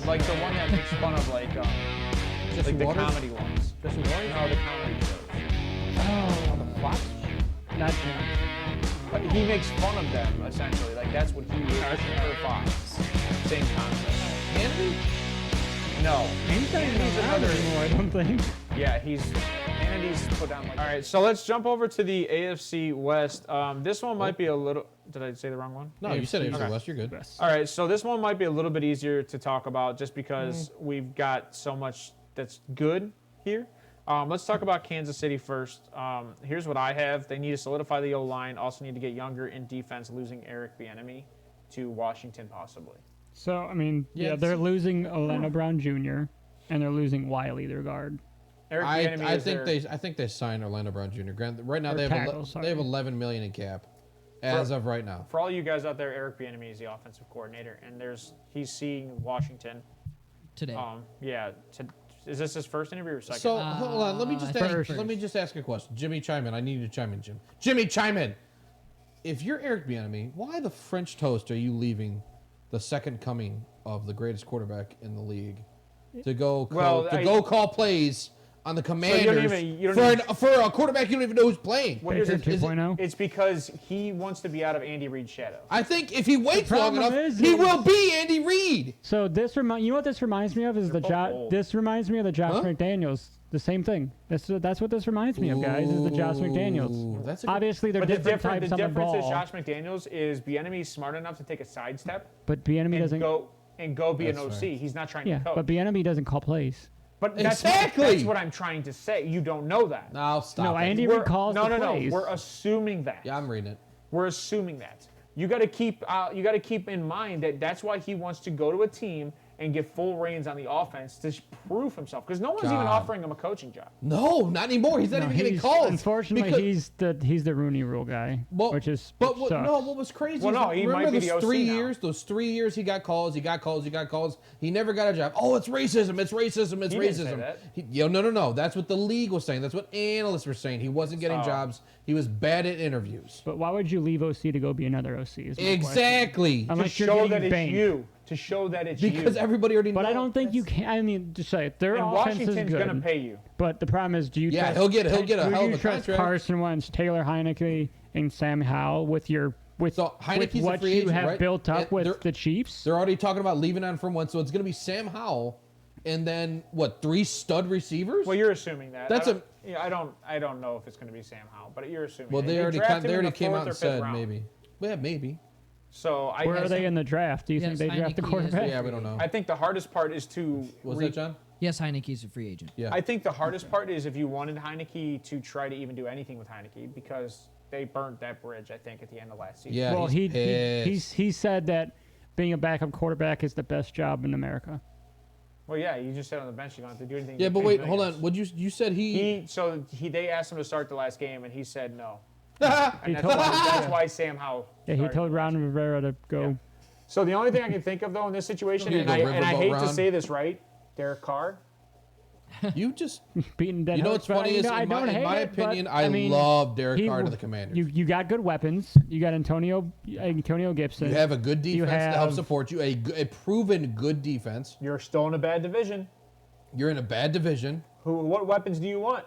the one that makes fun of like the comedy ones. Jesse Waters? No, the comedy shows. Oh, the Fox? Not him. But he makes fun of them essentially. Like that's what he is. Or Fox. Same concept. Andy? No. He's not even He's around another. anymore, I don't think. Yeah, Hannity's put down like. All right, so let's jump over to the AFC West. This one might be a little. Did I say the wrong one? No, you said AFC Okay. West. You're good. All right, so this one might be a little bit easier to talk about just because we've got so much that's good here. Let's talk about Kansas City first. Here's what I have. They need to solidify the O-line. Also need to get younger in defense, losing Eric Bieniemy to Washington possibly. So, I mean, yeah, they're losing Orlando Brown Jr. and they're losing Wiley, their guard. Eric I Bieniemy think they signed Orlando Brown Jr. Right now Or they have tackle, they have 11 million in cap as of right now. For all you guys out there, Eric Bieniemy is the offensive coordinator, and he's seeing Washington Today. Is this his first interview or second? So hold on, let me just ask a question. Jimmy, chime in. I need you to chime in, Jim. Jimmy, chime in. If you're Eric Bieniemy, why the French toast are you leaving the second coming of the greatest quarterback in the league to go call plays on the Commanders for a quarterback you don't even know who's playing? What is it? 2.0? It's because he wants to be out of Andy Reid's shadow. I think if he waits long enough, he will be Andy Reid. So you know what this reminds me of is this reminds me of the Josh McDaniels. The same thing. That's what this reminds me of, guys. Is the Josh McDaniels? That's Obviously, they're different types on the ball. The difference is Josh McDaniels is Bieniemy smart enough to take a sidestep. But Bieniemy doesn't go be an OC. Right. He's not trying to coach. But Bieniemy doesn't call plays. But that's what I'm trying to say. You don't know that. No, stop. No, Andy Reid calls the plays. No. We're assuming that. Yeah, I'm reading it. We're assuming that. You got to keep in mind that that's why he wants to go to a team and get full reins on the offense to prove himself. Because no one's even offering him a coaching job. No, not anymore. He's not even getting calls. Unfortunately, he's the Rooney Rule guy, what was crazy? Well, no, he might be the OC now. Those 3 years, he got calls. He never got a job. Oh, it's racism. It's racism. It's he racism. Didn't say that. No. That's what the league was saying. That's what analysts were saying. He wasn't getting jobs. He was bad at interviews. But why would you leave OC to go be another OC? Exactly. Unless to show that it's you. To show that it's because everybody already knows. But I don't think you can. I mean, just say it. Their offense is good. Washington's going to pay you. But the problem is, do you trust? He'll get a hell of a trust contract. Carson Wentz, Taylor Heineke, and Sam Howell with what you have built up with the Chiefs? They're already talking about leaving on from one, so it's going to be Sam Howell, and then 3 stud receivers? Well, you're assuming that. I don't know if it's going to be Sam Howell, but you're assuming. Well, they already came out and said maybe. Well, maybe. So where are they in the draft? Do you think they draft the quarterback? Yeah, we don't know. I think the hardest part is to. Was that John? Yes, Heineke's a free agent. Yeah. I think the hardest part is if you wanted Heineke to try to even do anything with Heineke because they burnt that bridge. I think at the end of last season. Yeah. Well, he said that being a backup quarterback is the best job in America. Well, yeah, you just sit on the bench. You don't have to do anything. Yeah, but wait, hold on. What you said they asked him to start the last game and he said no. And that's why Sam Howell. Yeah, he told Ron Rivera to go. Yeah. So the only thing I can think of though in this situation, and I hate to say this, right, Derek Carr. You just beating dead. You know what's funny is, in my opinion, I love Derek Carr to the Commanders. You got good weapons. You got Antonio Gibson. You have a good defense to help support you. A proven good defense. You're still in a bad division. You're in a bad division. What weapons do you want?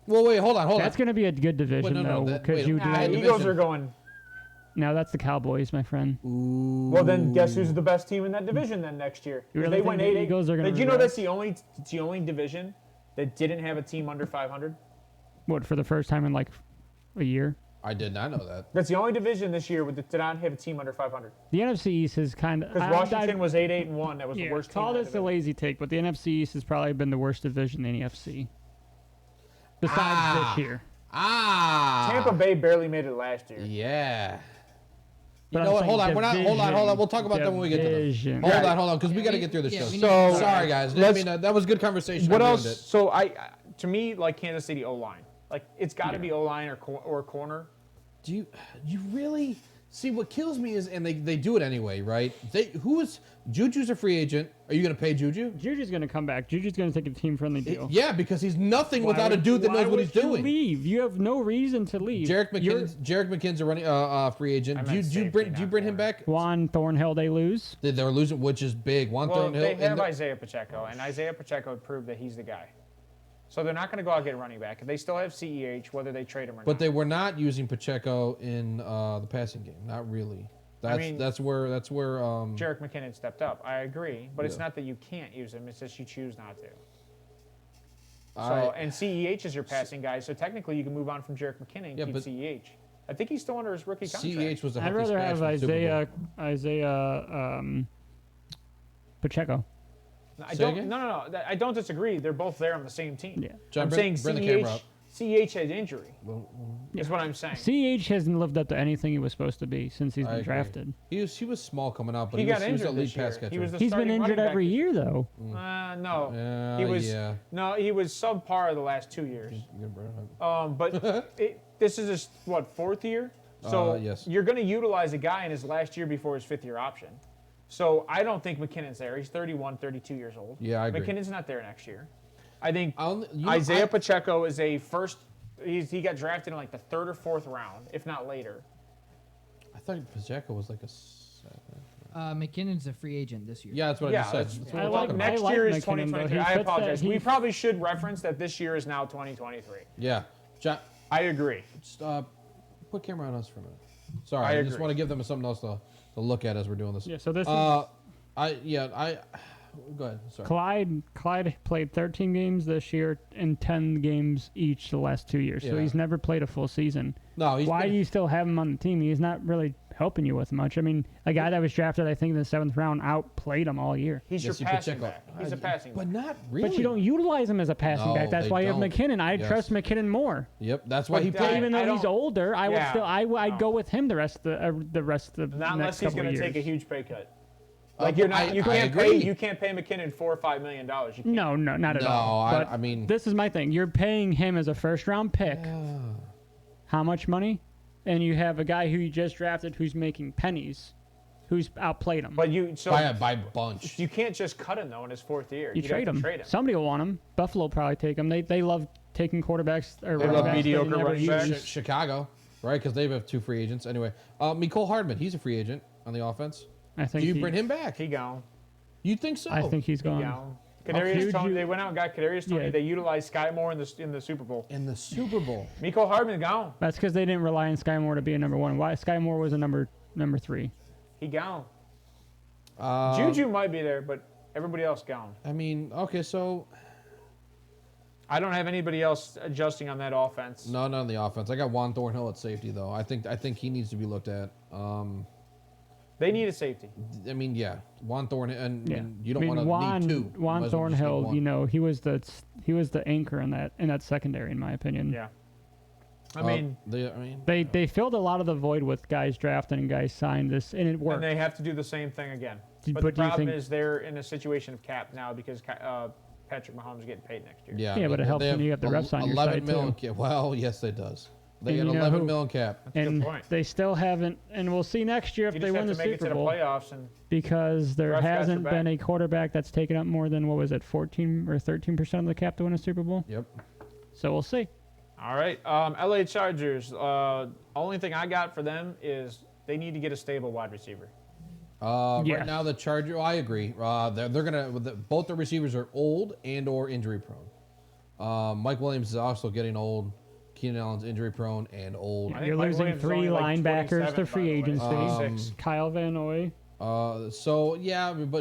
Well, wait, hold on. That's going to be a good division, though. Because the Eagles are going. No, that's the Cowboys, my friend. Ooh. Well, then guess who's the best team in that division then next year? They went 8-8. Did you know that's the only division that didn't have a team under 500? What, for the first time in like a year? I did not know that. That's the only division this year that did not have a team under 500. The NFC East is kind of... Because Washington was 8-8-1. That was the worst team. Call this a lazy take, but the NFC East has probably been the worst division in the NFC. Besides this year. Tampa Bay barely made it last year. Yeah. But you know what? Hold on. Hold on. We'll talk about that when we get to them. Hold on, because we got to get through this show. So sorry, guys. That was good conversation. What else? So to me, like Kansas City O-line, like it's got to be O-line or corner. Do you really? See, what kills me is, and they do it anyway, right? Juju's a free agent. Are you going to pay Juju? Juju's going to come back. Juju's going to take a team-friendly deal. Yeah, because he's nothing without a dude that knows what he's doing. Leave. You have no reason to leave. Jarek McKinnon's a running free agent. Do you bring him back? Juan Thornhill, they lose. They're losing, which is big. Thornhill. They have Isaiah Pacheco, and Isaiah Pacheco proved that he's the guy. So they're not going to go out and get a running back. They still have CEH, whether they trade him or not. But they were not using Pacheco in the passing game. Not really. That's where Jarek McKinnon stepped up. I agree, but it's not that you can't use him. It's just you choose not to. And CEH is your passing guy, so technically you can move on from Jarek McKinnon and keep CEH. I think he's still under his rookie contract. CEH was a I'd healthy rather have Isaiah Pacheco. I don't disagree. They're both there on the same team. Yeah. I'm saying CEH had injury. Is what I'm saying. CEH hasn't lived up to anything he was supposed to be since he's been drafted. He was small coming out, but he got was injured a lead this year. pass catcher. He's been injured every year, though. No. He was subpar the last 2 years. But this is his fourth year. So yes. You're going to utilize a guy in his last year before his fifth year option. So I don't think McKinnon's there. He's 31, 32 years old. Yeah, I agree. McKinnon's not there next year. I think Isaiah Pacheco is a first. He got drafted in like the third or fourth round, if not later. I thought Pacheco was like a second. McKinnon's a free agent this year. Yeah, that's what I just said. That's what we're talking about. Next year is 2023. I apologize. We probably should reference that this year is now 2023. Yeah. I agree. Just put camera on us for a minute. Sorry, I just want to give them something else to look at as we're doing this. Yeah, so this go ahead. Sorry. Clyde played 13 games this year and 10 games each the last 2 years. So he's never played a full season. No, why do you still have him on the team? He's not really helping you with much. I mean, a guy that was drafted, I think, in the 7th round outplayed him all year. He's your passing back. He's a passing back. But not really. But you don't utilize him as a passing back. That's why you have McKinnon. I trust McKinnon more. Yep, that's why he played. Even though he's older, I'd go with him the rest of the not unless he's going to take a huge pay cut. Like you can't pay McKinnon $4 or $5 million. You can't. No, not at all. I mean, this is my thing. You're paying him as a first-round pick. How much money? And you have a guy who you just drafted who's making pennies, who's outplayed him. But by bunch. You can't just cut him though in his fourth year. You trade him. Somebody will want him. Buffalo will probably take him. They love taking quarterbacks. Or they love mediocre running backs. Chicago, right? Because they have 2 free agents. Anyway, Mecole Hardman, he's a free agent on the offense. I think. Do you bring him back? He gone. You think so? I think he's gone. Kadarius Toney. They went out and got Kadarius Toney. Yeah. They utilized Sky Moore in the Super Bowl. Mecole Hardman gone. That's because they didn't rely on Sky Moore to be a number 1. Why Sky Moore was a number 3. He gone. Juju might be there, but everybody else gone. I mean, okay, so I don't have anybody else adjusting on that offense. No, not on the offense. I got Juan Thornhill at safety though. I think he needs to be looked at. They need a safety. I mean, yeah, Juan Thornhill, and you don't want to need 2. Juan Thornhill, he was the anchor in that secondary, in my opinion. Yeah. I mean, they filled a lot of the void with guys drafted and guys signed this, and it worked. And they have to do the same thing again. But the problem is they're in a situation of cap now because Patrick Mahomes is getting paid next year. Yeah, but it helps when you have the refs on your side too. Well, yes, it does. They got $11 million cap. That's a good point. They still haven't, and we'll see next year if they win the Super Bowl. Because there hasn't been a quarterback that's taken up more than 14 or 13% of the cap to win a Super Bowl. Yep. So we'll see. All right, LA Chargers. Only thing I got for them is they need to get a stable wide receiver. Right now the Chargers. I agree. They're gonna. Both the receivers are old and/or injury prone. Mike Williams is also getting old. Keenan Allen's injury prone and old. You're losing 3 linebackers to free agency. Kyle Van Noy. But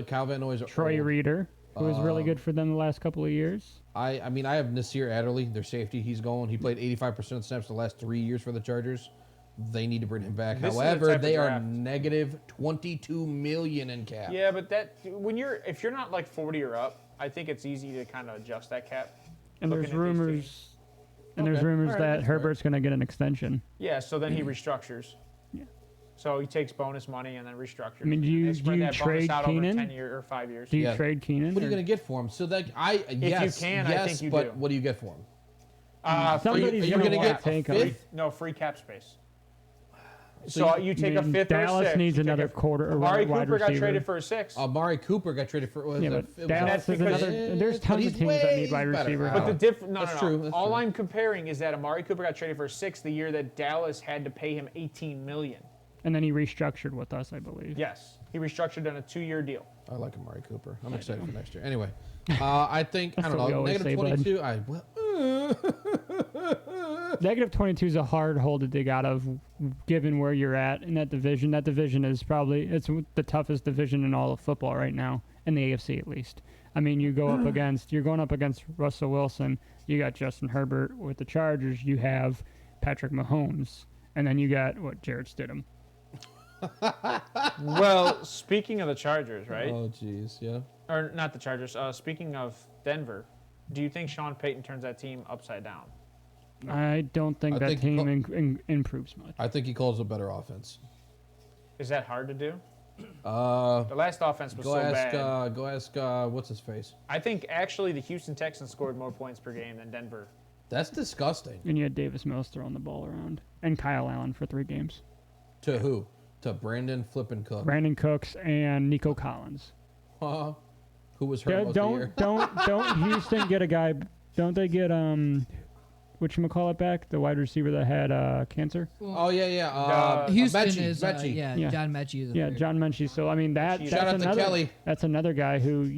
Kyle Van Noy's Troy Reader, who was really good for them the last couple of years. I mean, I have Nasir Adderley, their safety. He's going. He played 85% of snaps the last 3 years for the Chargers. They need to bring him back. However, they are negative $22 million in cap. Yeah, but if you're not like 40 or up, I think it's easy to kind of adjust that cap. And there's rumors. That Herbert's going to get an extension. Yeah, so then he restructures. Yeah. So he takes bonus money and then restructures. I mean, do you trade Keenan? 10 years or 5 years. Do you trade Keenan? What are you going to get for him? So that I think you do. What do you get for him? Somebody's going to get free cap space. So you take a fifth or a Dallas sixth. needs another quarter. Amari wide Cooper got receiver. traded for a sixth. Amari Cooper got traded for. Yeah, but Dallas is another. There's tons of teams that need wide receiver. But the difference, no. That's All true. I'm comparing is that Amari Cooper got traded for a sixth the year that Dallas had to pay him $18 million. And then he restructured with us, I believe. Yes, he restructured on a 2-year deal. I like Amari Cooper. I'm excited for next year. Anyway, I think I don't what we know. always say, -22. Negative 22 is a hard hole to dig out of, given where you're at in that division. That division is probably the toughest division in all of football right now, in the AFC at least. I mean, you're going up against Russell Wilson. You got Justin Herbert with the Chargers. You have Patrick Mahomes, and then you got Jarrett Stidham. Well, speaking of the Chargers, right? Oh, jeez, yeah. Or not the Chargers. Speaking of Denver, do you think Sean Payton turns that team upside down? I don't think that team improves much. I think he calls a better offense. Is that hard to do? The last offense was bad. Go ask, what's his face? I think actually the Houston Texans scored more points per game than Denver. That's disgusting. And you had Davis Mills throwing the ball around, and Kyle Allen for 3 games. To who? To Brandon Flippin' Cook. Brandon Cooks and Nico Collins. Who was hurt most of the year? Don't Houston get a guy? Don't they get whatchamacallit back? The wide receiver that had cancer? Oh yeah. Houston Mechie, is Mechie. Yeah. John Mechie. Yeah, John Menchie. So I mean that's Shout out to Kelly. That's another guy who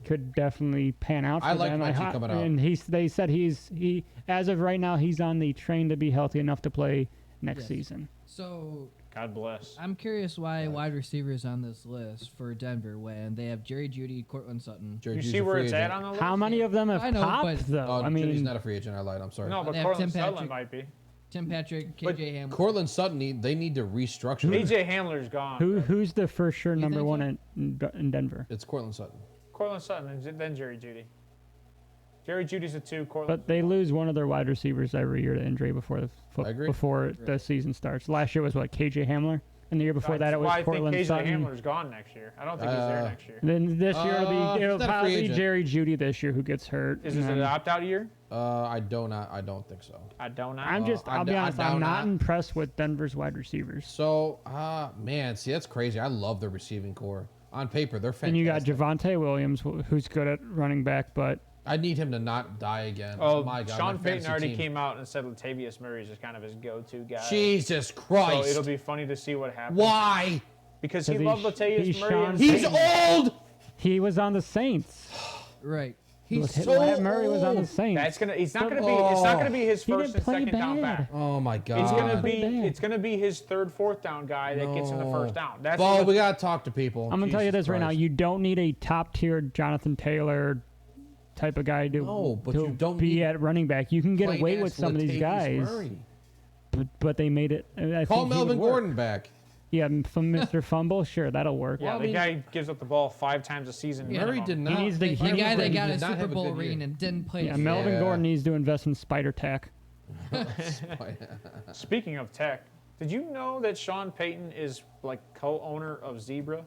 could definitely pan out for I like them. Mechie coming out. And they said he as of right now he's on the train to be healthy enough to play next season. So God bless. I'm curious why wide receivers on this list for Denver when they have Jerry Jeudy, Cortland Sutton. You see where it's at on the list? How many of them have I know, popped though? Oh, I mean, he's not a free agent. I lied. I'm sorry. No, but They have Cortland Tim Sutton Patrick. might be. Tim Patrick, KJ Hamler. Cortland Sutton, they need to restructure. KJ Hamler's gone. who's the for sure number think one in Denver? It's Cortland Sutton. Cortland Sutton and then Jerry Jeudy. Jerry Judy's a 2. Cortland. But they lose one of their wide receivers every year to injury before the season starts. Last year was KJ Hamler, and the year before that it was Cortland Sutton. I think KJ Hamler's gone next year. I don't think he's there next year. Then this year it'll not a probably free be agent. Jerry Jeudy this year who gets hurt. Is this an opt-out year? I don't think so. I don't know. I'll be honest, I'm not impressed with Denver's wide receivers. So, man, see, that's crazy. I love their receiving core. On paper, they're fantastic. And you got Javonte Williams, who's good at running back, but I need him to not die again. Oh, my God. Sean my Payton fantasy already team. came out and said Latavius Murray is just kind of his go-to guy. Jesus Christ. So it'll be funny to see what happens. Why? Because he loved Latavius Murray. And He's Payton. old. he was on the Saints. Right. He's so Lat Murray was on the old. Saints. It's not gonna be his He first didn't and play second down bad. back. Oh my God. It's gonna be his 3rd, 4th down guy that gets him the first down. That's Well, what- we gotta talk to people. I'm gonna tell you Jesus this right now: Christ. you don't need a top tier Jonathan Taylor type of guy to, but you don't be need at running back. You can get away with some of these Latavius guys, Murray. but they made it. I Call think he Melvin would work. Gordon back. Yeah, from Mr. Fumble, sure, that'll work. Yeah, the guy gives up the ball 5 times a season. Murray minimum. did not. He needs to- The he guy needs that to- got he a did not Super have a Bowl good year. ring and didn't play. Yeah, Melvin Yeah. Gordon needs to invest in spider tech. Speaking of tech, did you know that Sean Payton is co-owner of Zebra,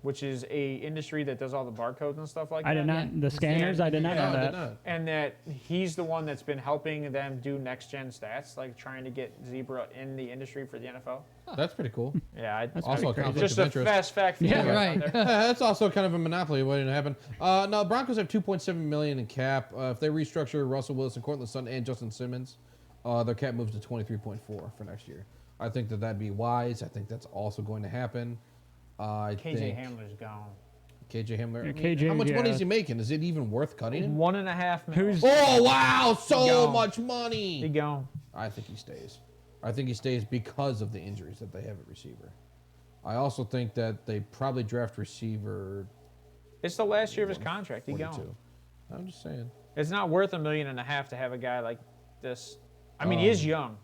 which is a industry that does all the barcodes and stuff like that? I did not. The scanners, I did not know I that. did not. And that he's the one that's been helping them do next-gen stats, like trying to get Zebra in the industry for the NFL. That's pretty cool. Yeah, That's Also, a pretty crazy. conflict just of a interest. fast fact for you Yeah, guys right. out there. That's also kind of a monopoly waiting to happen. No, Broncos have $2.7 million in cap. If they restructure Russell Wilson, Cortland Sutton, and Justin Simmons, their cap moves to 23.4 for next year. I think that'd be wise. I think that's also going to happen. KJ Hamler's gone. KJ Hamler. Yeah, KJ, how much money yeah. is he making? Is it even worth cutting him? $1.5 million. Who's Oh wow, so gone. much He money. gone. I think he stays. I think he stays because of the injuries that they have at receiver. I also think that they probably draft receiver. It's the last year of his contract. He 42. gone. I'm just saying. It's not worth $1.5 million to have a guy like this. I mean, he is young.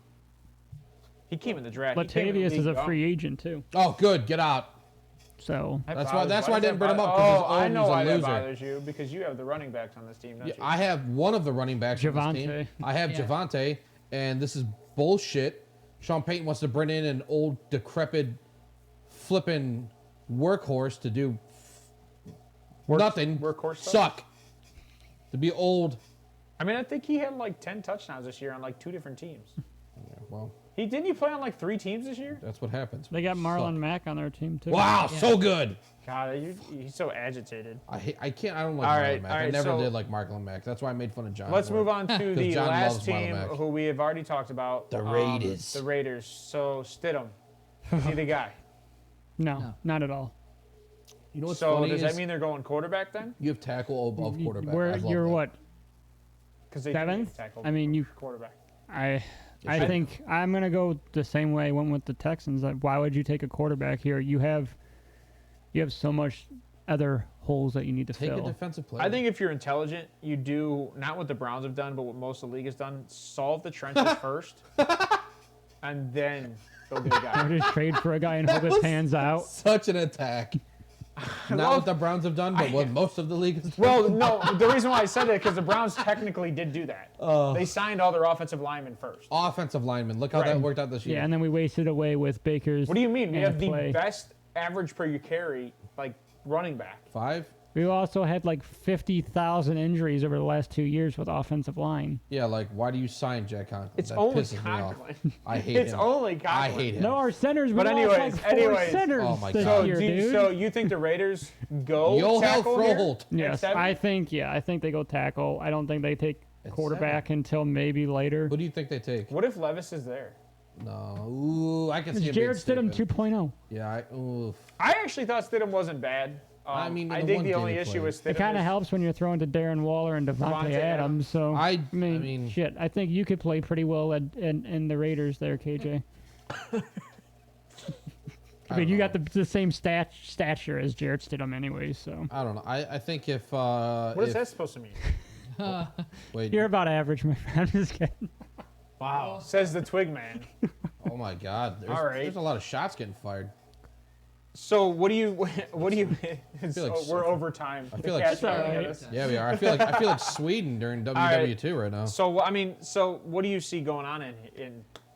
He came in the draft. He came in the Latavius is league a young. free agent too. Oh, good, get out. So That's why I didn't bring him up, 'cause Oh, he's old I and know he's a why that loser. bothers you because you have the running backs on this team, don't Yeah, you? I have one of the running backs on this team. Javonte. I have Yeah. Javonte, and this is bullshit. Sean Payton wants to bring in an old, decrepit, flipping workhorse to do nothing. workhorse stuff? Suck. To be old. I mean, I think he had 10 touchdowns this year on 2 different teams. Well, Didn't he play on like 3 teams this year? that's what happens. They got Marlon Mack on their team too. Wow, so good. God, he's so agitated. I don't like All Marlon right, Mack. all I right, never so- did like Marlon Mack. That's why I made fun of John. Let's for it. move on to the John last loves Marlon team Mack. who we have already talked about. The Raiders. The Raiders. So Stidham, is he the guy? No, not at all. You know what's So funny does is that mean they're going quarterback then? you have tackle above quarterback. I Where love you're that. what? Because they Seventh? tackle I mean, you. quarterback. I think I'm gonna go the same way I went with the Texans. Like, why would you take a quarterback here? You have so much other holes that you need to Take a fill. defensive player. I think if you're intelligent, you do not what the Browns have done, but what most of the league has done: solve the trenches first, and then go get a Or guy. just trade for a guy and hope it pans out. such an attack. Not what the Browns have done, but what most of the league has done. Well, no, the reason why I said that because the Browns technically did do that. They signed all their offensive linemen first. Offensive lineman. Look how Right. that worked out this year. Yeah, and then we wasted away with Baker's. What do you mean? We have the play. best average per carry, like running back. 5? We also had like 50,000 injuries over the last 2 years with offensive line. Yeah, like why do you sign Jack Conklin? It's That only pisses me off. Conklin. I hate It's him. only Conklin. I hate him. No, our centers. But we lost anyways, like 4 centers Oh my this God. year, dude. So you think the Raiders go Yoel tackle here? Froholt. at Yes, 7? I think they go tackle. I don't think they take At quarterback until maybe later. Who do you think they take? What if Levis is there? No. Ooh, I can It's see it Jared being Stidham stupid. 2.0. Yeah, oof. I actually thought Stidham wasn't bad. I mean, I the think one the game only he issue played. with Stidham It kind of is- helps when you're throwing to Darren Waller and Devontae Adams. So I mean, shit. I think you could play pretty well in the Raiders there, KJ. I mean, you got the same stature as Jared Stidham anyway, so I don't know. I think if What is that supposed to mean? wait, you're about average, my friend. I'm just kidding. Wow, says the Twig Man. oh my God, there's, All right. there's a lot of shots getting fired. So what do you? feel like we're over time. I The feel like cat's Sorry. yelling at us. Yeah, we are. I feel like Sweden during WW2 right now. So I mean, so what do you see going on in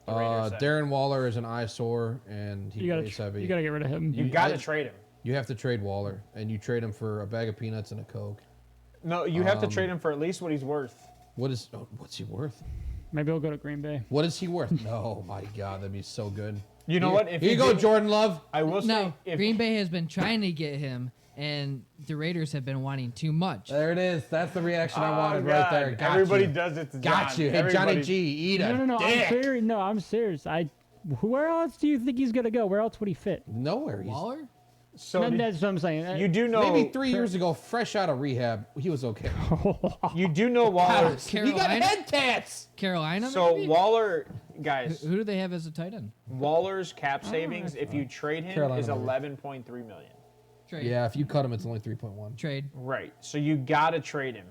the Raiders? then? Darren Waller is an eyesore, and he You plays heavy. gotta get rid of him. You got to trade him. You have to trade Waller, and you trade him for a bag of peanuts and a Coke. No, you have to trade him for at least what he's worth. What's he worth? Maybe he'll go to Green Bay. What is he worth? No, my God, that'd be so good. You know Here- what? If here you he go, didn't- Jordan Love. I will say, No, if Green Bay has been trying to get him, and the Raiders have been wanting too much. There it is. That's the reaction I Oh, wanted God. right there. Got Everybody you. does it to Got John. you. Hey, Everybody- Johnny G, eat a No, dick. I'm serious. No, I'm serious. Where else do you think he's gonna go? Where else would he fit? Nowhere. He's Waller? So No, do- that's what I'm saying. you do know maybe 3 years ago, fresh out of rehab, he was okay. You do know Waller. He got Carolina? head tats. Carolina, So maybe? Waller, guys, Who do they have as a tight end? Waller's cap savings, if you trade him, Carolina, is maybe. 11.3 million. Trade. Yeah, if you cut him, it's only 3.1. Trade. Right. So you got to trade him.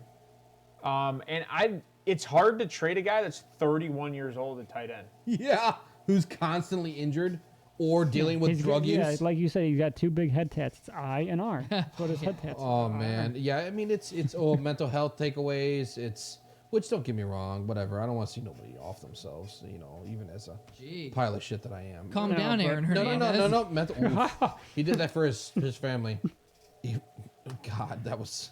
It's hard to trade a guy that's 31 years old at tight end. Yeah, who's constantly injured or dealing with He's drug yeah, use. like you said, he's got 2 big head tats. It's I and R. That's what his head tats. Oh man, yeah. I mean, it's mental health takeaways. Which don't get me wrong, whatever. I don't want to see nobody off themselves. You know, even as a Gee. pile of shit that I am. Calm No, down, but- Aaron No, Hernandez. no. Mental. Oof. He did that for his family. God, that was.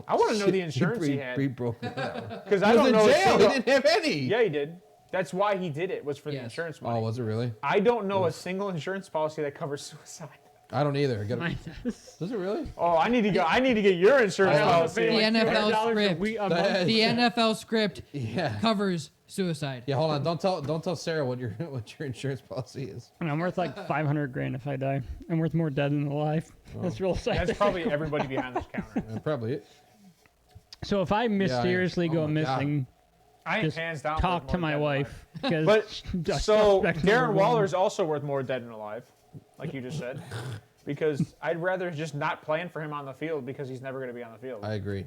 I want to know the insurance he He had. broke that. Because He I was don't in know. a jail. He single- didn't have any. Yeah, he did. That's why he did it, was for the Yes. insurance money. Oh, was it really? I don't know a single insurance policy that covers suicide. I don't either. I gotta- Mine does. Does it really? Oh, I need to get your insurance I know. policy. The NFL script. That- The NFL script Yeah. covers suicide. Yeah. Hold on. Don't tell Sarah what your insurance policy is. And I'm worth like 500 grand if I die. I'm worth more dead than alive. That's real sad. That's probably everybody behind this counter. Probably it. So if I mysteriously Oh go my God. missing, I ain't just hands down. talk worth to more my dead than wife. Because But so suspect number Darren one. Waller's also worth more dead than alive, like you just said, because I'd rather just not plan for him on the field because he's never going to be on the field. I agree.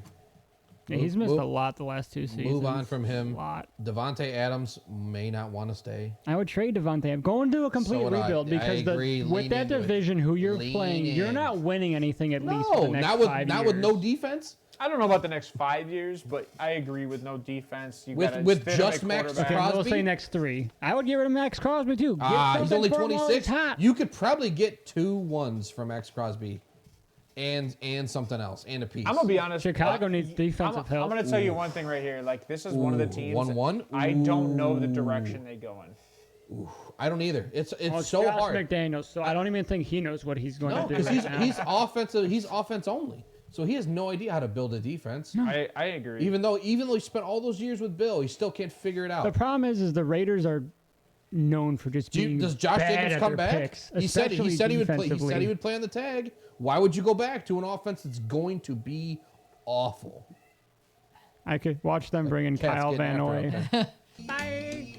Yeah, he's missed Move- a lot the last 2 seasons. Move on from him. A lot. Devontae Adams may not want to stay. I would trade Devontae. I'm going to a complete So would I. rebuild I because agree. with Lean that into it. division, who you're Lean playing, you're in. not winning anything at least for No, the next not with 5 not years. with no defense. I don't know about the next 5 years, but I agree with no defense. You With- gotta with fit him just at Max quarterback. Okay, we'll Crosby? say next 3. I would get rid of Max Crosby too. Get He's something only for him while 26. he's hot. You could probably get 2 ones from Max Crosby, and something else, and a piece. I'm gonna be honest. Chicago needs defensive I'm help. gonna tell you one thing right here. Like this is one of the Ooh, teams. 1-1? I don't know the Ooh. direction they go in. I don't either. It's so Josh hard. McDaniels, so I don't even think he knows what he's going to do. Because Right now. he's offensive. He's offense only, so he has no idea how to build a defense. No. I agree. Even though he spent all those years with Bill, he still can't figure it out. The problem is the Raiders are known for just being Does Josh bad Jacobs at come their back? picks, He said he would play. He defensively. said he would play on the tag. Why would you go back to an offense that's going to be awful? I could watch them bring in Cat's Kyle getting Van after Noy. out there. Bye.